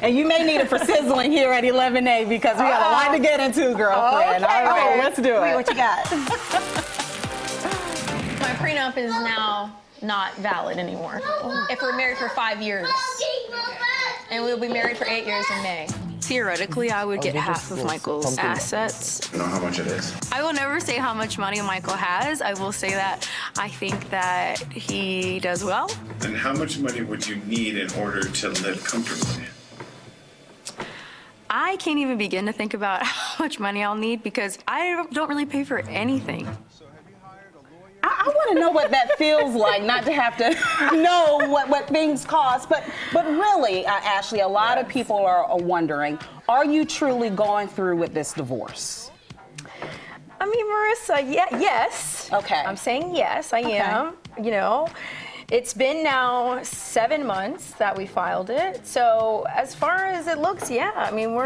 And you may need it for sizzling here at 11A because we got a lot to get into, girlfriend. Okay. All right, let's do it. What you got? My prenup is now not valid anymore. If we're married for 5 years. And we'll be married for 8 years in May. Theoretically, I would get half of Michael's assets. You know how much it is? I will never say how much money Michael has. I will say that I think that he does well. And how much money would you need in order to live comfortably? I can't even begin to think about how much money I'll need because I don't really pay for anything. I want to know what that feels like, not to have to know what things cost. But really, Ashley, a lot of people are wondering, are you truly going through with this divorce? I mean, Marissa, yes. Okay. I'm saying yes, I am. You know, it's been now 7 months that we filed it. So as far as it looks, yeah, I mean,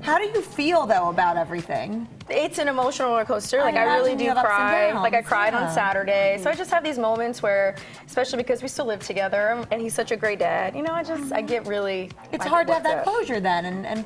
How do you feel, though, about everything? it's an emotional roller coaster. Like, I really do you have ups and cry. downs, Like, I cried yeah. on Saturday. So I just have these moments where, especially because we still live together and he's such a great dad, you know, I get really. It's hard to have that closure then and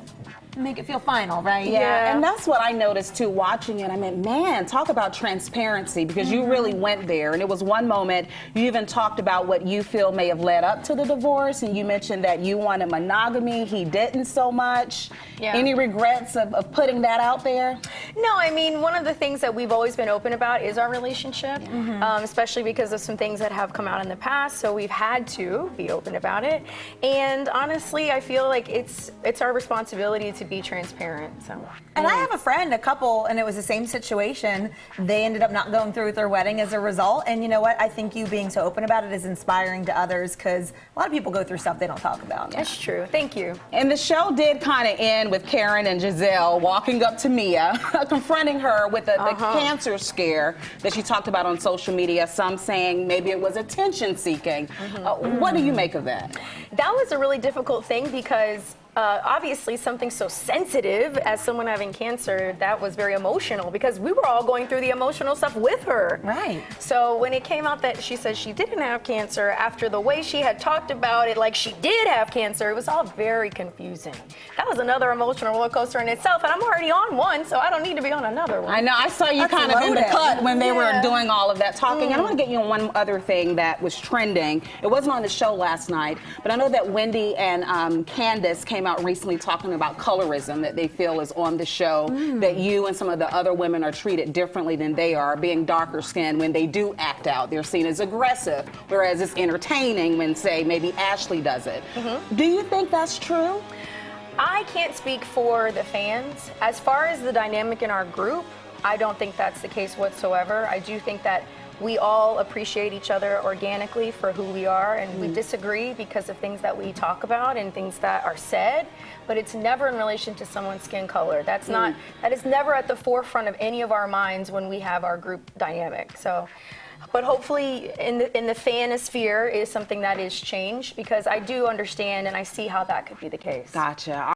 make it feel final, right? Yeah, and that's what I noticed too watching it. I mean, man, talk about transparency because you really went there. And it was one moment you even talked about what you feel may have led up to the divorce, and you mentioned that you wanted monogamy, he didn't so much. Yeah. Any regrets of putting that out there? No, I mean, one of the things that we've always been open about is our relationship, especially because of some things that have come out in the past. So we've had to be open about it. And honestly, I feel like it's our responsibility to be transparent. So. And I have a friend, a couple, and it was the same situation. They ended up not going through with their wedding as a result. And you know what? I think you being so open about it is inspiring to others because a lot of people go through stuff they don't talk about. That's true. Thank you. And the show did kind of end with Karen and Giselle walking up to Mia, confronting her with the cancer scare that she talked about on social media, some saying maybe it was attention seeking. What do you make of that? That was a really difficult thing because obviously something so sensitive as someone having cancer, that was very emotional because we were all going through the emotional stuff with her. Right. So when it came out that she said she didn't have cancer, after the way she had talked about it like she did have cancer, it was all very confusing. That was another emotional roller coaster in itself, and I'm already on one, so I don't need to be on another one. I know, I saw you That's kind of in the loaded. cut when they were doing all of that talking. And I want to get you on one other thing that was trending. It wasn't on the show last night, but I know that Wendy and Candace came out recently talking about colorism that they feel is on the show, that you and some of the other women are treated differently than they are, being darker skinned. When they do act out, they're seen as aggressive, whereas it's entertaining when, say, maybe Ashley does it. Do you think that's true? I can't speak for the fans. As far as the dynamic in our group, I don't think that's the case whatsoever. I do think that we all appreciate each other organically for who we are, and we disagree because of things that we talk about and things that are said, but it's never in relation to someone's skin color. That's not, that is never at the forefront of any of our minds when we have our group dynamic. So, but hopefully in the fanosphere is something that is changed because I do understand and I see how that could be the case. Gotcha.